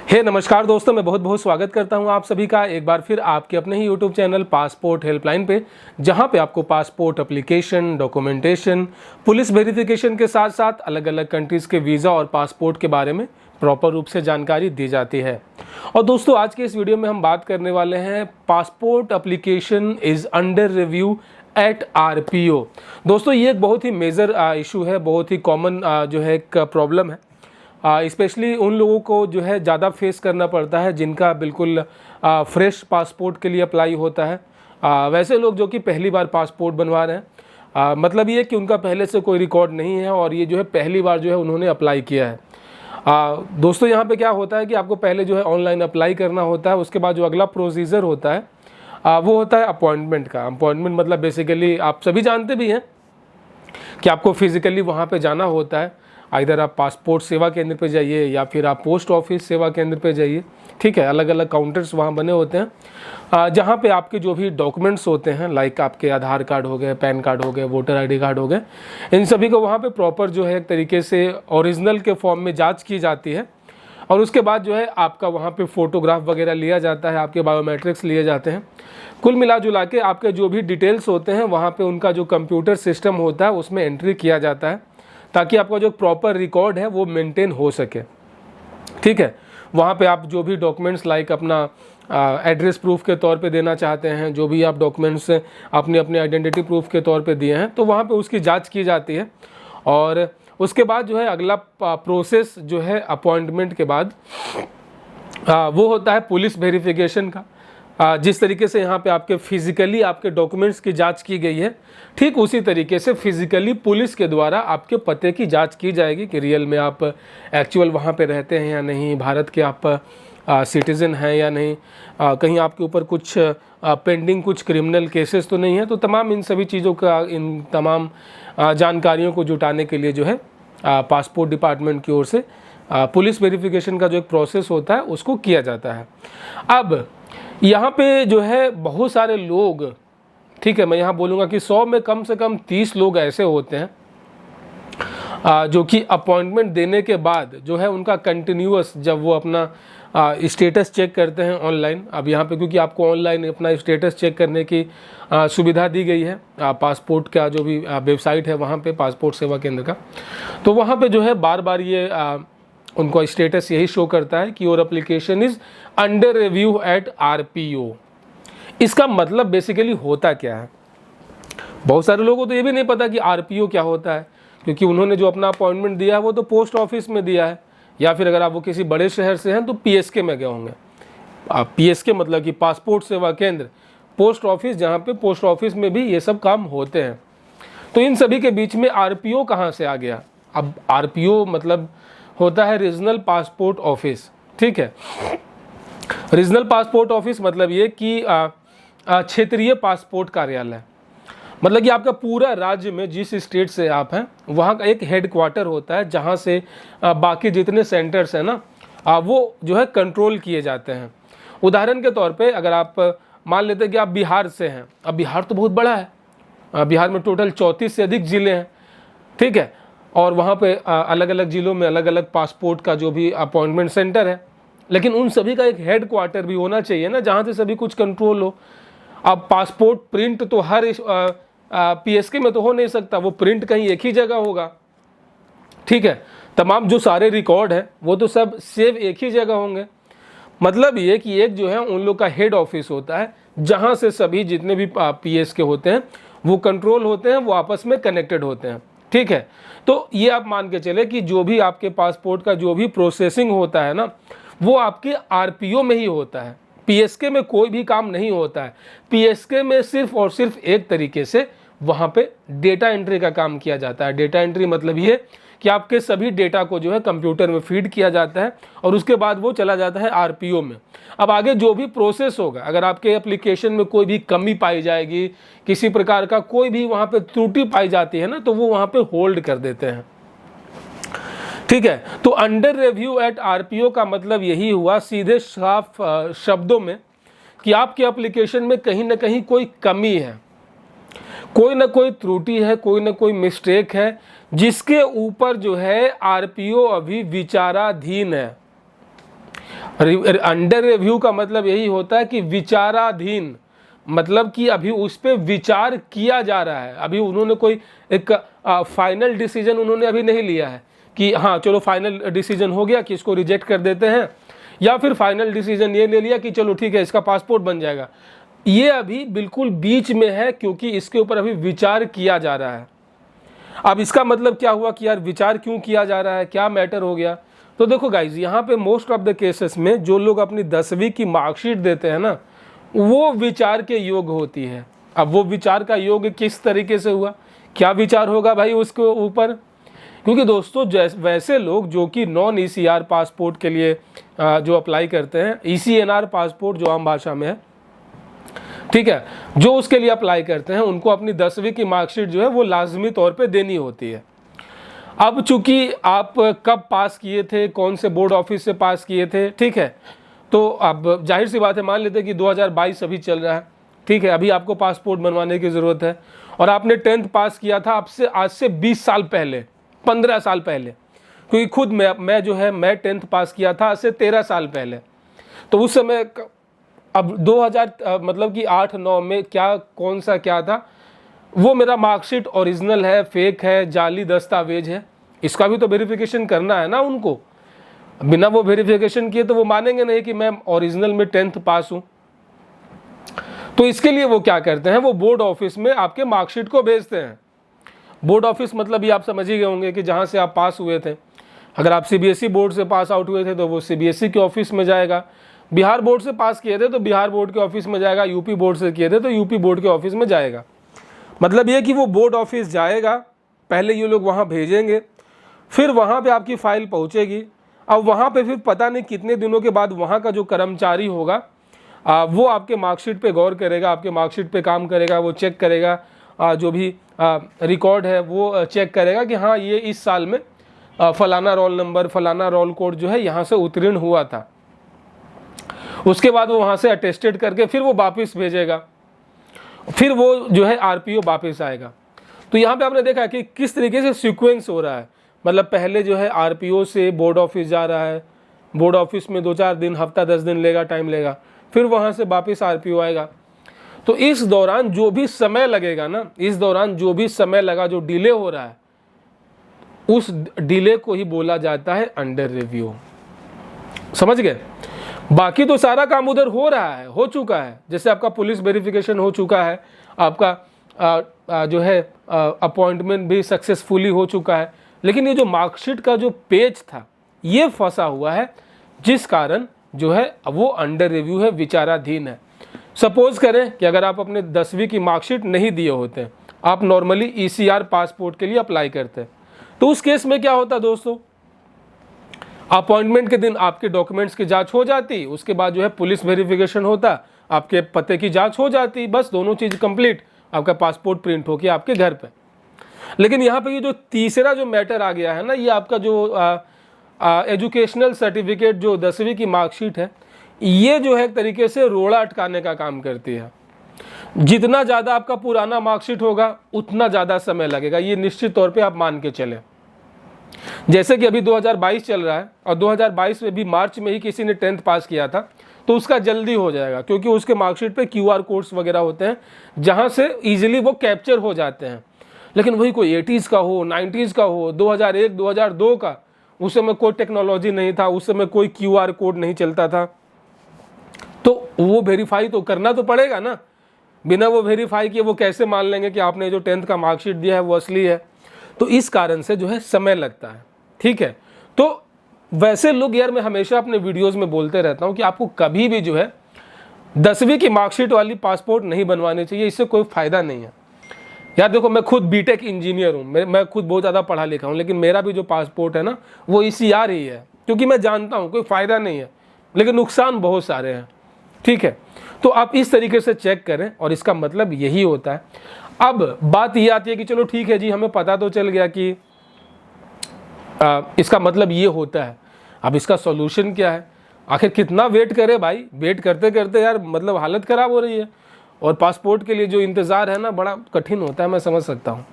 नमस्कार दोस्तों, मैं बहुत बहुत स्वागत करता हूं आप सभी का एक बार फिर आपके अपने ही यूट्यूब चैनल पासपोर्ट हेल्पलाइन पे, जहां पे आपको passport application, documentation, police verification के साथ साथ अलग अलग कंट्रीज़ के वीज़ा और पासपोर्ट के बारे में प्रॉपर रूप से जानकारी दी जाती है। और दोस्तों, आज के इस वीडियो में हम बात करने वाले हैं passport application is under review at RPO। दोस्तों, ये एक बहुत ही मेजर इशू है, बहुत ही कॉमन जो है एक प्रॉब्लम है। स्पेशली उन लोगों को जो है ज़्यादा फेस करना पड़ता है जिनका बिल्कुल फ्रेश पासपोर्ट के लिए अप्लाई होता है। वैसे लोग जो कि पहली बार पासपोर्ट बनवा रहे हैं, मतलब ये कि उनका पहले से कोई रिकॉर्ड नहीं है और ये जो है पहली बार जो है उन्होंने अप्लाई किया है। दोस्तों, यहाँ पे क्या होता है कि आपको पहले जो है ऑनलाइन अप्लाई करना होता है। उसके बाद जो अगला प्रोसीजर होता है वो होता है अपॉइंटमेंट का। अपॉइंटमेंट मतलब बेसिकली आप सभी जानते भी हैं कि आपको फिजिकली वहाँ पे जाना होता है। इधर आप पासपोर्ट सेवा केंद्र पे जाइए या फिर आप पोस्ट ऑफिस सेवा केंद्र पे जाइए, ठीक है। अलग अलग काउंटर्स वहाँ बने होते हैं जहाँ पे आपके जो भी डॉक्यूमेंट्स होते हैं, लाइक आपके आधार कार्ड हो गए, पैन कार्ड हो गए, वोटर ID कार्ड हो गए, इन सभी को वहाँ पे प्रॉपर जो है एक तरीके से ओरिजिनल के फॉर्म में जाँच की जाती है। और उसके बाद जो है आपका वहाँ पे फ़ोटोग्राफ वगैरह लिया जाता है, आपके बायोमेट्रिक्स लिए जाते हैं। कुल मिला जुला के आपके जो भी डिटेल्स होते हैं वहाँ पे उनका जो कंप्यूटर सिस्टम होता है उसमें एंट्री किया जाता है, ताकि आपका जो प्रॉपर रिकॉर्ड है वो मेंटेन हो सके, ठीक है। वहाँ पे आप जो भी डॉक्यूमेंट्स लाइक अपना एड्रेस प्रूफ के तौर पे देना चाहते हैं, जो भी आप डॉक्यूमेंट्स अपने अपने आइडेंटिटी प्रूफ के तौर पे दिए हैं, तो वहाँ पे उसकी जांच की जाती है। और उसके बाद जो है अगला प्रोसेस जो है अपॉइंटमेंट के बाद वो होता है पुलिस वेरिफिकेशन का। जिस तरीके से यहाँ पे आपके फिजिकली आपके डॉक्यूमेंट्स की जांच की गई है, ठीक उसी तरीके से फिजिकली पुलिस के द्वारा आपके पते की जांच की जाएगी कि रियल में आप एक्चुअल वहाँ पे रहते हैं या नहीं, भारत के आप सिटीज़न हैं या नहीं, कहीं आपके ऊपर कुछ पेंडिंग कुछ क्रिमिनल केसेस तो नहीं है। तो तमाम इन सभी चीज़ों का, इन तमाम जानकारियों को जुटाने के लिए जो है पासपोर्ट डिपार्टमेंट की ओर से पुलिस वेरिफिकेशन का जो एक प्रोसेस होता है उसको किया जाता है। अब यहाँ पे जो है बहुत सारे लोग, ठीक है, मैं यहाँ बोलूँगा कि 100 में कम से कम 30 लोग ऐसे होते हैं जो कि अपॉइंटमेंट देने के बाद जो है उनका कंटिन्यूअस, जब वो अपना स्टेटस चेक करते हैं ऑनलाइन। अब यहाँ पे क्योंकि आपको ऑनलाइन अपना स्टेटस चेक करने की सुविधा दी गई है, पासपोर्ट का जो भी वेबसाइट है वहाँ पे, पासपोर्ट सेवा केंद्र का, तो वहाँ पे जो है बार बार ये उनको स्टेटस यही शो करता है कि your application is under review at RPO। इसका मतलब बेसिकली होता क्या है? बहुत सारे लोगों को तो ये भी नहीं पता कि RPO क्या होता है, क्योंकि उन्होंने जो अपना अपॉइंटमेंट दिया है वो तो पोस्ट ऑफिस में दिया है, या फिर अगर आप वो किसी बड़े शहर से हैं तो PSK में गए होंगे। PSK मतलब कि पासपोर्ट सेवा केंद्र, पोस्ट ऑफिस, जहाँ पे पोस्ट ऑफिस में भी ये सब काम होते हैं। तो इन सभी के बीच में RPO कहाँ से आ गया? अब RPO मतलब होता है रीजनल पासपोर्ट ऑफिस, ठीक है। रीजनल पासपोर्ट ऑफिस मतलब ये कि क्षेत्रीय पासपोर्ट कार्यालय, मतलब कि आपका पूरा राज्य में जिस स्टेट से आप हैं वहाँ का एक हेड क्वार्टर होता है, जहाँ से बाकी जितने सेंटर्स हैं ना वो जो है कंट्रोल किए जाते हैं। उदाहरण के तौर पे अगर आप मान लेते हैं कि आप बिहार से हैं, अब बिहार तो बहुत बड़ा है, बिहार में टोटल 34 से अधिक ज़िले हैं, ठीक है। और वहाँ पे अलग अलग ज़िलों में अलग अलग पासपोर्ट का जो भी अपॉइंटमेंट सेंटर है, लेकिन उन सभी का एक हेड क्वार्टर भी होना चाहिए ना, जहाँ से सभी कुछ कंट्रोल हो। अब पासपोर्ट प्रिंट तो हर PSK में तो हो नहीं सकता, वो प्रिंट कहीं एक ही जगह होगा, ठीक है। तमाम जो सारे रिकॉर्ड है वो तो सब सेव एक ही जगह होंगे। मतलब ये कि एक जो है उन लोग का हेड ऑफिस होता है, जहाँ से सभी जितने भी PSK होते हैं वो कंट्रोल होते हैं, वो आपस में कनेक्टेड होते हैं, ठीक है। तो ये आप मान के चले कि जो भी आपके पासपोर्ट का जो भी प्रोसेसिंग होता है ना, वो आपके RPO में ही होता है। PSK में कोई भी काम नहीं होता है। PSK में सिर्फ और सिर्फ एक तरीके से वहाँ पे डेटा एंट्री का काम किया जाता है। डेटा एंट्री मतलब ये कि आपके सभी डेटा को जो है कंप्यूटर में फीड किया जाता है और उसके बाद वो चला जाता है RPO में। अब आगे जो भी प्रोसेस होगा, अगर आपके एप्लीकेशन में कोई भी कमी पाई जाएगी, किसी प्रकार का कोई भी वहाँ पे त्रुटि पाई जाती है ना, तो वो वहाँ पे होल्ड कर देते हैं, ठीक है। तो अंडर रिव्यू एट RPO का मतलब यही हुआ सीधे साफ शब्दों में कि आपके एप्लीकेशन में कहीं ना कहीं कोई कमी है, कोई ना कोई त्रुटि है, कोई ना कोई मिस्टेक है, जिसके ऊपर जो है RPO अभी विचाराधीन है। अंडर रिव्यू का मतलब यही होता है कि विचाराधीन, मतलब कि अभी उस पर विचार किया जा रहा है। अभी उन्होंने कोई एक फाइनल डिसीजन उन्होंने अभी नहीं लिया है कि हाँ चलो फाइनल डिसीजन हो गया कि इसको रिजेक्ट कर देते हैं, या फिर फाइनल डिसीजन ये ले लिया कि चलो ठीक है इसका पासपोर्ट बन जाएगा। ये अभी बिल्कुल बीच में है, क्योंकि इसके ऊपर अभी विचार किया जा रहा है। अब इसका मतलब क्या हुआ कि यार विचार क्यों किया जा रहा है, क्या मैटर हो गया? तो देखो गाइज, यहाँ पे मोस्ट ऑफ द केसेस में जो लोग अपनी 10वीं की मार्कशीट देते हैं ना, वो विचार के योग होती है। अब वो विचार का योग किस तरीके से हुआ, क्या विचार होगा भाई उसके ऊपर? क्योंकि दोस्तों वैसे लोग जो कि नॉन ECR पासपोर्ट के लिए जो अप्लाई करते हैं, ECNR पासपोर्ट जो आम भाषा में है, ठीक है, जो उसके लिए अप्लाई करते हैं उनको अपनी 10वीं की मार्कशीट जो है वो लाजमी तौर पे देनी होती है। अब चूंकि आप कब पास किए थे, कौन से बोर्ड ऑफिस से पास किए थे, ठीक है, तो अब जाहिर सी बात है, मान लेते हैं कि 2022 अभी चल रहा है, ठीक है, अभी आपको पासपोर्ट बनवाने की ज़रूरत है, और आपने 10th पास किया था आज से 20 साल पहले, 15 साल पहले, क्योंकि खुद मैं जो है मैं 10th पास किया था आज से 13 साल पहले। तो उस समय अब 2000 मतलब कि 8-9 में कौन सा क्या था, वो मेरा मार्कशीट ओरिजिनल है, फेक है, जाली दस्तावेज है, इसका भी तो वेरिफिकेशन करना है ना उनको। बिना वो वेरिफिकेशन किए तो वो मानेंगे नहीं कि मैं ओरिजिनल में 10th पास हूं। तो इसके लिए वो क्या करते हैं, वो बोर्ड ऑफिस में आपके मार्कशीट को भेजते हैं। बोर्ड ऑफिस मतलब ये आप समझ ही गए होंगे कि जहां से आप पास हुए थे। अगर आप CBSE बोर्ड से पास आउट हुए थे तो वो CBSE के ऑफिस में जाएगा, बिहार बोर्ड से पास किए थे तो बिहार बोर्ड के ऑफिस में जाएगा, यूपी बोर्ड से किए थे तो यूपी बोर्ड के ऑफिस में जाएगा। मतलब ये कि वो बोर्ड ऑफिस जाएगा, पहले ये लोग वहाँ भेजेंगे, फिर वहाँ पे आपकी फाइल पहुँचेगी। अब वहाँ पे फिर पता नहीं कितने दिनों के बाद वहाँ का जो कर्मचारी होगा वो आपके मार्कशीट पे गौर करेगा, आपके मार्कशीट पे काम करेगा, वो चेक करेगा, जो भी रिकॉर्ड है वो चेक करेगा कि हाँ ये इस साल में फलाना रोल नंबर, फलाना रोल कोड जो है यहाँ से उत्तीर्ण हुआ था। उसके बाद वो वहाँ से अटेस्टेड करके फिर वो वापस भेजेगा, फिर वो जो है RPO वापस आएगा। तो यहाँ पे आपने देखा कि किस तरीके से सीक्वेंस हो रहा है। मतलब पहले जो है RPO से बोर्ड ऑफिस जा रहा है, बोर्ड ऑफिस में 2-4 दिन, हफ्ता 10 दिन लेगा, टाइम लेगा, फिर वहाँ से वापस RPO आएगा। तो इस दौरान जो भी समय लगेगा ना, इस दौरान जो भी समय लगा, जो डिले हो रहा है, उस डिले को ही बोला जाता है अंडर रिव्यू। समझ गए? बाकी तो सारा काम उधर हो रहा है, हो चुका है। जैसे आपका पुलिस वेरिफिकेशन हो चुका है, आपका जो है अपॉइंटमेंट भी सक्सेसफुली हो चुका है, लेकिन ये जो मार्कशीट का जो पेज था ये फंसा हुआ है, जिस कारण जो है वो अंडर रिव्यू है, विचाराधीन है। सपोज करें कि अगर आप अपने 10वीं की मार्कशीट नहीं दिए होते, आप नॉर्मली ECR पासपोर्ट के लिए अप्लाई करते, तो उस केस में क्या होता दोस्तों, अपॉइंटमेंट के दिन आपके डॉक्यूमेंट्स की जांच हो जाती, उसके बाद जो है पुलिस वेरिफिकेशन होता, आपके पते की जांच हो जाती, बस दोनों चीज़ कंप्लीट, आपका पासपोर्ट प्रिंट होके आपके घर पे। लेकिन यहाँ पे ये जो तीसरा जो मैटर आ गया है ना, ये आपका जो एजुकेशनल सर्टिफिकेट, जो 10वीं की मार्कशीट है, ये जो है एक तरीके से रोड़ा अटकाने का काम करती है। जितना ज़्यादा आपका पुराना मार्कशीट होगा उतना ज़्यादा समय लगेगा, ये निश्चित तौर पे आप मान के चलें। जैसे कि अभी 2022 चल रहा है, और 2022 में भी मार्च में ही किसी ने 10th पास किया था, तो उसका जल्दी हो जाएगा, क्योंकि उसके मार्कशीट पे QR कोड्स वगैरह होते हैं, जहाँ से ईजिली वो कैप्चर हो जाते हैं। लेकिन वही कोई 80s का हो, 90s का हो, 2001, 2002 का, उस समय कोई टेक्नोलॉजी नहीं था, उस समय कोई QR कोड नहीं चलता था, तो वो वेरीफाई तो करना तो पड़ेगा ना। बिना वो वेरीफाई किए वो कैसे मान लेंगे कि आपने जो 10th का मार्कशीट दिया है वो असली है? तो इस कारण से जो है समय लगता है, ठीक है। तो वैसे लोग, यार मैं हमेशा अपने वीडियोस में बोलते रहता हूँ कि आपको कभी भी जो है 10वीं की मार्कशीट वाली पासपोर्ट नहीं बनवानी चाहिए, इससे कोई फ़ायदा नहीं है। यार देखो, मैं खुद बीटेक इंजीनियर हूँ, मैं खुद बहुत ज़्यादा पढ़ा लिखा हूँ, लेकिन मेरा भी जो पासपोर्ट है ना वो ECR ही है, क्योंकि मैं जानता हूँ कोई फ़ायदा नहीं है, लेकिन नुकसान बहुत सारे हैं, ठीक है। तो आप इस तरीके से चेक करें, और इसका मतलब यही होता है। अब बात ये आती है कि चलो ठीक है जी, हमें पता तो चल गया कि इसका मतलब ये होता है, अब इसका सॉल्यूशन क्या है? आखिर कितना वेट करें भाई? वेट करते करते यार मतलब हालत ख़राब हो रही है, और पासपोर्ट के लिए जो इंतज़ार है ना, बड़ा कठिन होता है, मैं समझ सकता हूँ।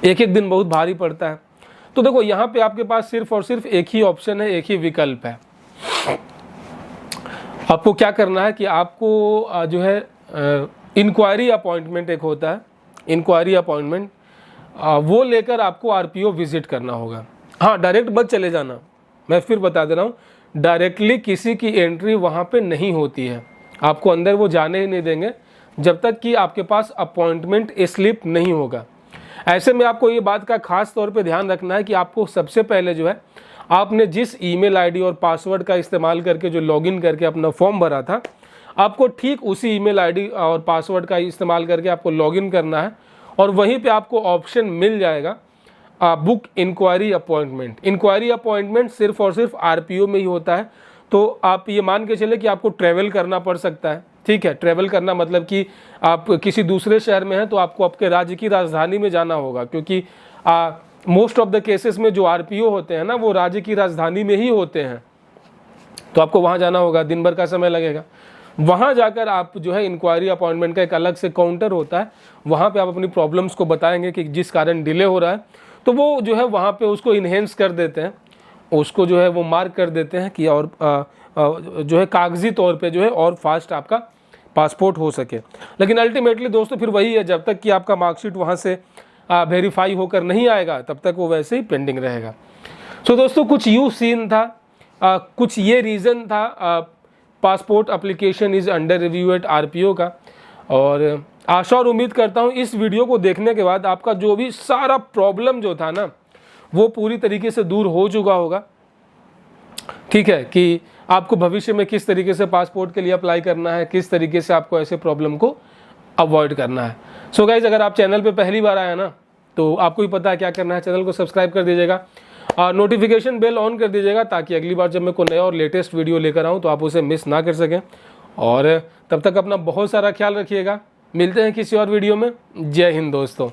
एक एक दिन बहुत भारी पड़ता है। तो देखो, यहाँ पे आपके पास सिर्फ और सिर्फ एक ही ऑप्शन है, एक ही विकल्प है। आपको क्या करना है कि आपको जो है इंक्वायरी अपॉइंटमेंट एक होता है, इंक्वायरी अपॉइंटमेंट वो लेकर आपको आरपीओ विजिट करना होगा। हाँ, डायरेक्ट मत चले जाना, मैं फिर बता दे रहा हूँ, डायरेक्टली किसी की एंट्री वहाँ पे नहीं होती है, आपको अंदर वो जाने ही नहीं देंगे जब तक कि आपके पास अपॉइंटमेंट स्लिप नहीं होगा। ऐसे में आपको ये बात का खास तौर पे ध्यान रखना है कि आपको सबसे पहले जो है आपने जिस ईमेल आईडी और पासवर्ड का इस्तेमाल करके जो लॉगिन करके अपना फॉर्म भरा था, आपको ठीक उसी ईमेल आईडी और पासवर्ड का इस्तेमाल करके आपको लॉगिन करना है और वहीं पे आपको ऑप्शन मिल जाएगा book enquiry appointment. Enquiry appointment सिर्फ और सिर्फ आरपीओ में ही होता है, तो आप ये मान के चले कि आपको ट्रैवल करना पड़ सकता है। ठीक है, ट्रैवल करना मतलब कि आप किसी दूसरे शहर में हैं तो आपको आपके राज्य की राजधानी में जाना होगा, क्योंकि मोस्ट ऑफ द केसेस में जो आरपीओ होते हैं ना वो राज्य की राजधानी में ही होते हैं, तो आपको वहाँ जाना होगा, दिन भर का समय लगेगा। वहाँ जाकर आप जो है इंक्वायरी अपॉइंटमेंट का एक अलग से काउंटर होता है, वहाँ पे आप अपनी प्रॉब्लम्स को बताएंगे कि जिस कारण डिले हो रहा है, तो वो जो है वहाँ पे उसको इन्हेंस कर देते हैं, उसको जो है वो मार्क कर देते हैं कि और जो है कागजी तौर पे जो है और फास्ट आपका पासपोर्ट हो सके। लेकिन अल्टीमेटली दोस्तों फिर वही है, जब तक कि आपका मार्कशीट वहाँ से वेरीफाई होकर नहीं आएगा तब तक वो वैसे ही पेंडिंग रहेगा। सो दोस्तों कुछ यूँ सीन था, कुछ ये रीज़न था passport application is under review at RPO का। और आशा और उम्मीद करता हूँ इस वीडियो को देखने के बाद आपका जो भी सारा प्रॉब्लम जो था ना वो पूरी तरीके से दूर हो चुका होगा। ठीक है, कि आपको भविष्य में किस तरीके से पासपोर्ट के लिए अप्लाई करना है, किस तरीके से आपको ऐसे प्रॉब्लम को अवॉइड करना है। सो गाइज, अगर आप चैनल पे पहली बार आए ना तो आपको ही पता है क्या करना है, चैनल को सब्सक्राइब कर दीजिएगा, नोटिफिकेशन बेल ऑन कर दीजिएगा ताकि अगली बार जब मैं कोई नया और लेटेस्ट वीडियो लेकर आऊँ तो आप उसे मिस ना कर सकें। और तब तक अपना बहुत सारा ख्याल रखिएगा, मिलते हैं किसी और वीडियो में। जय हिंद दोस्तों।